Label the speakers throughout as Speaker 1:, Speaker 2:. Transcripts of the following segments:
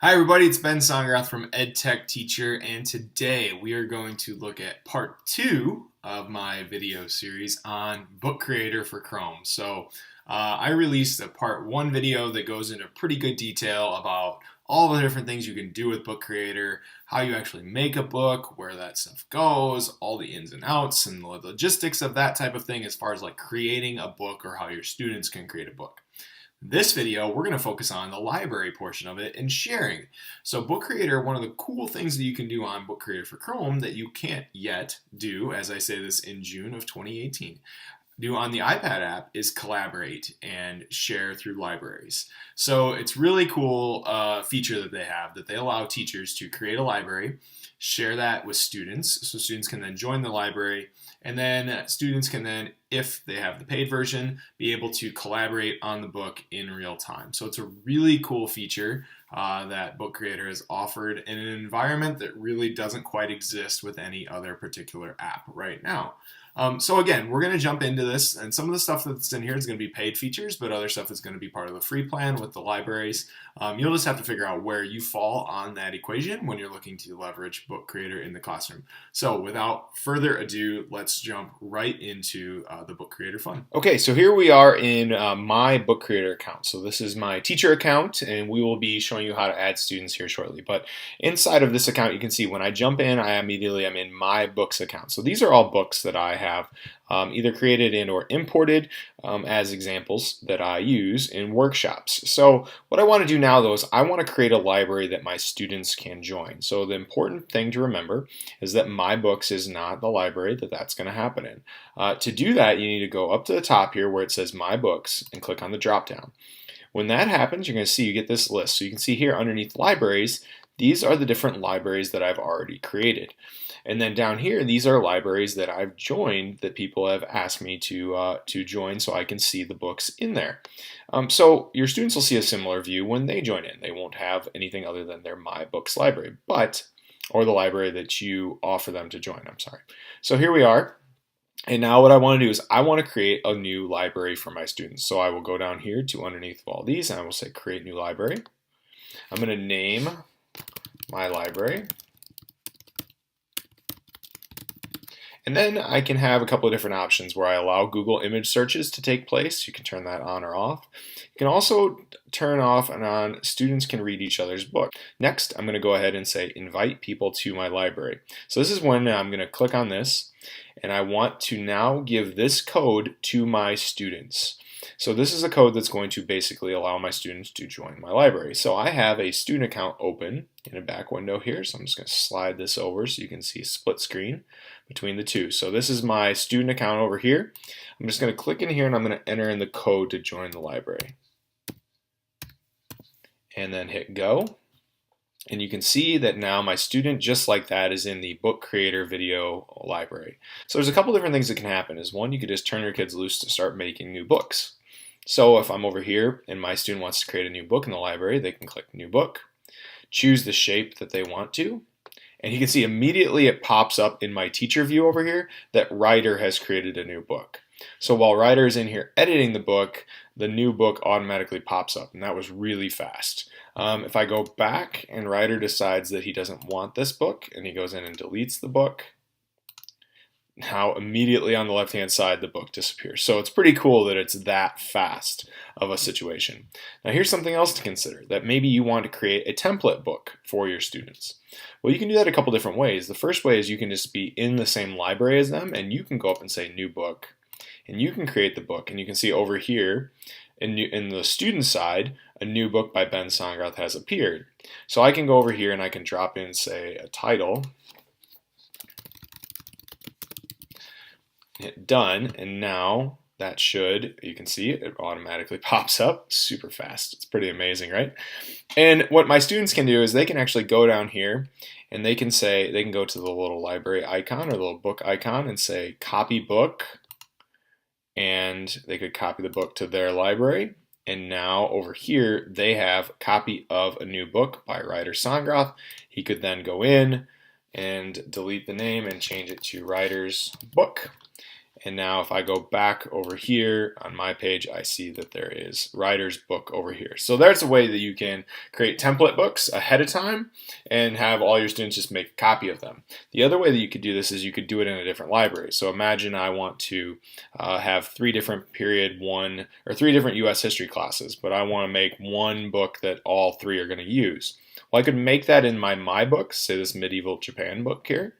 Speaker 1: Hi everybody, it's Ben Songrath from EdTech Teacher, and today we are going to look at part 2 of my video series on Book Creator for Chrome. I released a part 1 video that goes into pretty good detail about all the different things you can do with Book Creator, how you actually make a book, where that stuff goes, all the ins and outs, and the logistics of that type of thing as far as like creating a book or how your students can create a book. This video, we're going to focus on the library portion of it and sharing. So Book Creator, one of the cool things that you can do on Book Creator for Chrome that you can't yet do, as I say this in June of 2018, do on the iPad app is collaborate and share through libraries. So it's really cool feature that they have that they allow teachers to create a library, share that with students, so students can then join the library, and then students can then, if they have the paid version, be able to collaborate on the book in real time. So it's a really cool feature that Book Creator has offered in an environment that really doesn't quite exist with any other particular app right now. So again, we're going to jump into this, and some of the stuff that's in here is going to be paid features, but other stuff is going to be part of the free plan with the libraries. You'll just have to figure out where you fall on that equation when you're looking to leverage Book Creator in the classroom. So without further ado, let's jump right into the Book Creator fun.
Speaker 2: Okay, so here we are in my Book Creator account. So this is my teacher account, and we will be showing you how to add students here shortly. But inside of this account, you can see when I jump in, I immediately am in my books account. So these are all books that I have either created and or imported as examples that I use in workshops. So what I want to do now though is I want to create a library that my students can join. So the important thing to remember is that my books is not the library that's going to happen in. To do that, you need to go up to the top here where it says my books and click on the drop down. When that happens, you're going to see you get this list. So you can see here underneath libraries, these are the different libraries that I've already created. And then down here, these are libraries that I've joined that people have asked me to join so I can see the books in there. So your students will see a similar view when they join in. They won't have anything other than their My Books library, or the library that you offer them to join, I'm sorry. So here we are. And now what I want to do is I want to create a new library for my students. So I will go down here to underneath of all these and I will say create new library. I'm going to name my library. And then I can have a couple of different options where I allow Google image searches to take place. You can turn that on or off. You can also turn off and on students can read each other's book. Next, I'm going to go ahead and say invite people to my library. So this is when I'm going to click on this and I want to now give this code to my students. So this is a code that's going to basically allow my students to join my library. So I have a student account open in a back window here. So I'm just going to slide this over so you can see a split screen between the two. So this is my student account over here. I'm just going to click in here and I'm going to enter in the code to join the library. And then hit go. And you can see that now my student, just like that, is in the Book Creator video library. So there's a couple different things that can happen. Is one, you could just turn your kids loose to start making new books. So if I'm over here and my student wants to create a new book in the library, they can click New Book, choose the shape that they want to, and you can see immediately it pops up in my teacher view over here that Writer has created a new book. So while Writer is in here editing the book, the new book automatically pops up, and that was really fast. If I go back and Writer decides that he doesn't want this book and he goes in and deletes the book, now immediately on the left hand side the book disappears. So it's pretty cool that it's that fast of a situation. Now here's something else to consider, that maybe you want to create a template book for your students. Well, you can do that a couple different ways. The first way is you can just be in the same library as them and you can go up and say new book and you can create the book, and you can see over here in the student side a new book by Ben Songrath has appeared. So I can go over here and I can drop in, say, a title, hit done, and now that should, you can see it automatically pops up super fast. It's pretty amazing, right? And what my students can do is they can actually go down here and they can say, they can go to the little library icon or the little book icon and say copy book, and they could copy the book to their library. And now over here they have a copy of a new book by Writer Songrath. He could then go in and delete the name and change it to Writer's book. And now if I go back over here on my page, I see that there is Writer's book over here. So there's a way that you can create template books ahead of time and have all your students just make a copy of them. The other way that you could do this is you could do it in a different library. So imagine I want to have three different U.S. history classes, but I want to make one book that all three are going to use. Well, I could make that in my books, say this medieval Japan book here.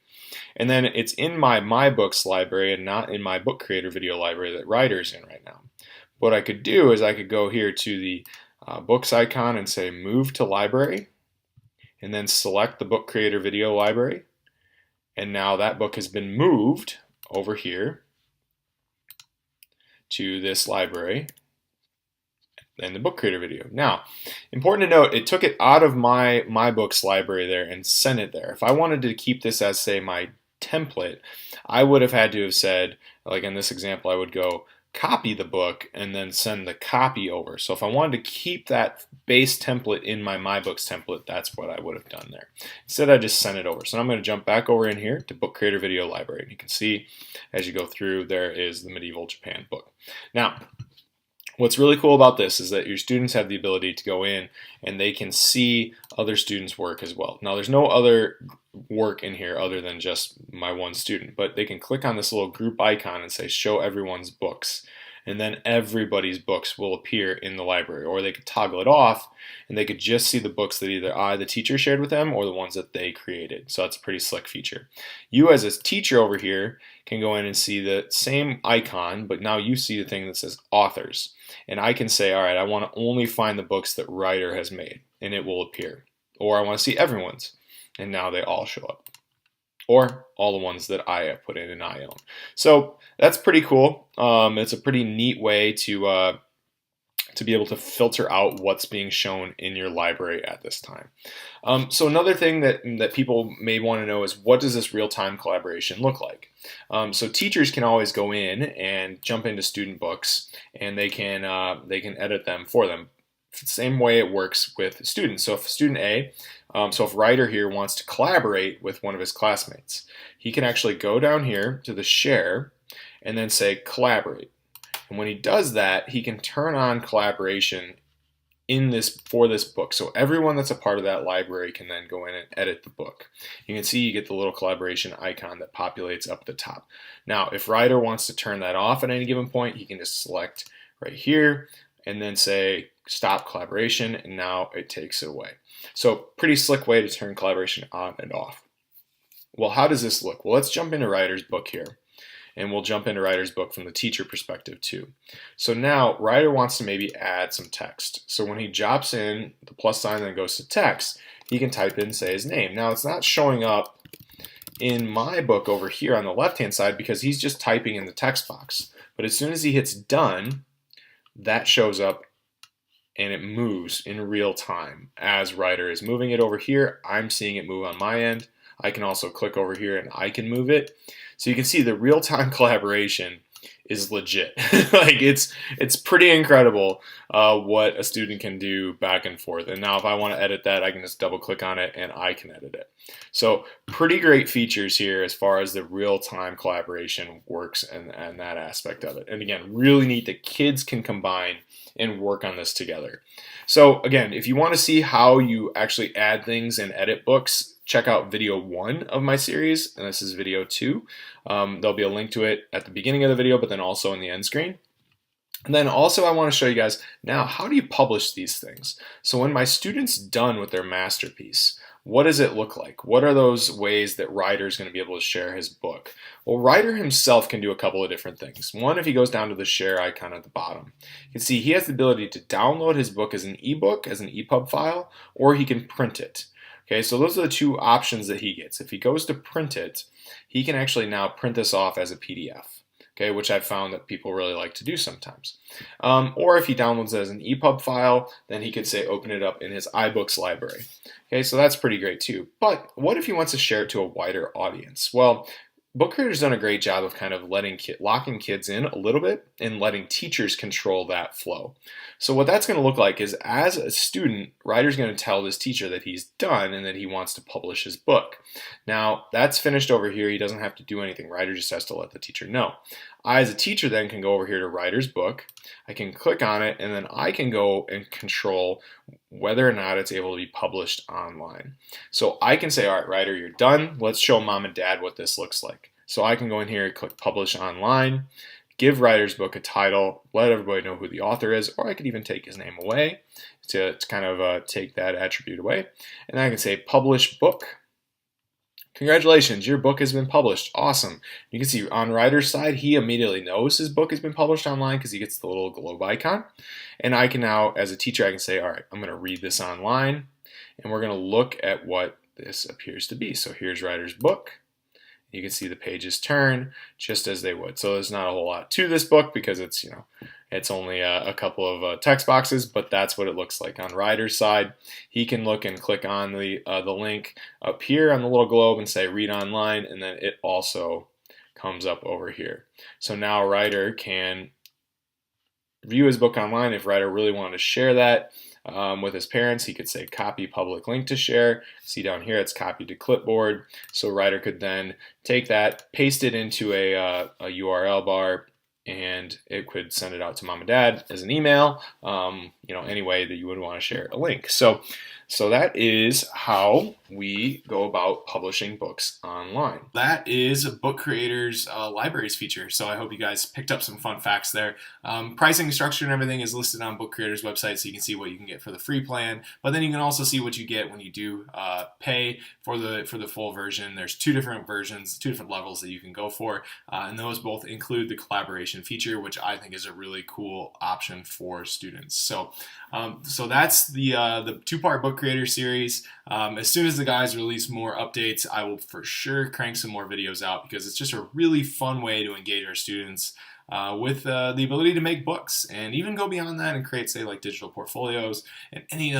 Speaker 2: And then it's in my books library and not in my book creator video library that Writer's in right now. What I could do is I could go here to the books icon and say move to library, and then select the book creator video library. And now that book has been moved over here to this library and the book creator video. Now, important to note, it took it out of my books library there and sent it there. If I wanted to keep this as, say, my template, I would have had to have said, like in this example, I would go copy the book and then send the copy over. So if I wanted to keep that base template in my books template, that's what I would have done there. Instead, I just sent it over. So I'm going to jump back over in here to book creator video library. And you can see as you go through, there is the medieval Japan book. Now, what's really cool about this is that your students have the ability to go in and they can see other students' work as well. Now, there's no other work in here other than just my one student, but they can click on this little group icon and say show everyone's books, and then everybody's books will appear in the library. Or they could toggle it off and they could just see the books that either I, the teacher, shared with them or the ones that they created. So that's a pretty slick feature. You as a teacher over here can go in and see the same icon, but now you see the thing that says authors. And I can say, all right, I want to only find the books that Writer has made, and it will appear. Or I want to see everyone's, and now they all show up. Or all the ones that I have put in and I own. So that's pretty cool. It's a pretty neat way to be able to filter out what's being shown in your library at this time. So another thing that people may want to know is, what does this real-time collaboration look like? So teachers can always go in and jump into student books, and they can edit them for them. Same way it works with students. So if student A, if Writer here wants to collaborate with one of his classmates, he can actually go down here to the share and then say collaborate. And when he does that, he can turn on collaboration for this book. So everyone that's a part of that library can then go in and edit the book. You can see you get the little collaboration icon that populates up at the top. Now, if Writer wants to turn that off at any given point, he can just select right here and then say stop collaboration, and now it takes it away. So pretty slick way to turn collaboration on and off. Well, how does this look? Well, let's jump into Writer's book here. And we'll jump into Writer's book from the teacher perspective too. So now Writer wants to maybe add some text. So when he drops in the plus sign and then goes to text, he can type in, say, his name. Now it's not showing up in my book over here on the left-hand side because he's just typing in the text box. But as soon as he hits done, that shows up and it moves in real time. As Writer is moving it over here, I'm seeing it move on my end. I can also click over here and I can move it. So you can see the real-time collaboration is legit. Like it's pretty incredible what a student can do back and forth. And now if I want to edit that, I can just double click on it and I can edit it. So pretty great features here as far as the real-time collaboration works and that aspect of it. And again, really neat that kids can combine and work on this together. So again, if you want to see how you actually add things and edit books, check out video 1 of my series, and this is video 2. There'll be a link to it at the beginning of the video, but then also in the end screen. And then also I want to show you guys now, how do you publish these things? So when my student's done with their masterpiece, what does it look like? What are those ways that Writer is going to be able to share his book? Well, Writer himself can do a couple of different things. One, if he goes down to the share icon at the bottom, you can see he has the ability to download his book as an ebook, as an EPUB file, or he can print it. Okay, so those are the two options that he gets. If he goes to print it, he can actually now print this off as a PDF. Okay, which I've found that people really like to do sometimes. Or if he downloads it as an EPUB file, then he could say open it up in his iBooks library. Okay, so that's pretty great too. But what if he wants to share it to a wider audience? Well, Book Creator's done a great job of kind of locking kids in a little bit and letting teachers control that flow. So what that's going to look like is, as a student, Writer's going to tell this teacher that he's done and that he wants to publish his book. Now, that's finished over here. He doesn't have to do anything. Writer just has to let the teacher know. I, as a teacher, then can go over here to Writer's Book. I can click on it, and then I can go and control whether or not it's able to be published online. So I can say, all right, Writer, you're done. Let's show Mom and Dad what this looks like. So I can go in here and click Publish Online, give Writer's Book a title, let everybody know who the author is, or I could even take his name away to kind of take that attribute away. And I can say Publish Book. Congratulations, your book has been published. Awesome. You can see on Writer's side, he immediately knows his book has been published online because he gets the little globe icon. And I can now, as a teacher, I can say, all right, I'm going to read this online, and we're going to look at what this appears to be. So here's Writer's Book. You can see the pages turn just as they would. So there's not a whole lot to this book because it's, it's only a couple of text boxes, but that's what it looks like on Writer's side. He can look and click on the link up here on the little globe and say read online, and then it also comes up over here. So now Writer can view his book online. If Writer really wanted to share that with his parents, he could say copy public link to share. See down here, it's copied to clipboard. So Writer could then take that, paste it into a URL bar, and it could send it out to Mom and Dad as an email, any way that you would want to share a link. So that is how we go about publishing books online.
Speaker 1: That is a Book Creator's libraries feature. So I hope you guys picked up some fun facts there. Pricing structure and everything is listed on Book Creator's website, so you can see what you can get for the free plan. But then you can also see what you get when you do pay for the full version. There's two different versions, two different levels that you can go for, and those both include the collaboration feature, which I think is a really cool option for students. So that's the two-part Book Creator series. As soon as the guys release more updates, I will for sure crank some more videos out because it's just a really fun way to engage our students with the ability to make books and even go beyond that and create, say, like digital portfolios and any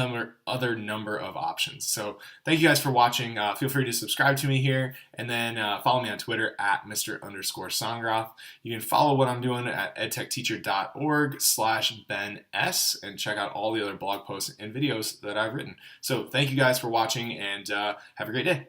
Speaker 1: other number of options. So thank you guys for watching. Feel free to subscribe to me here, and then follow me on Twitter at Mr_Songroth. You can follow what I'm doing at edtechteacher.org/Ben S and check out all the other blog posts and videos that I've written. So thank you guys for watching, and have a great day.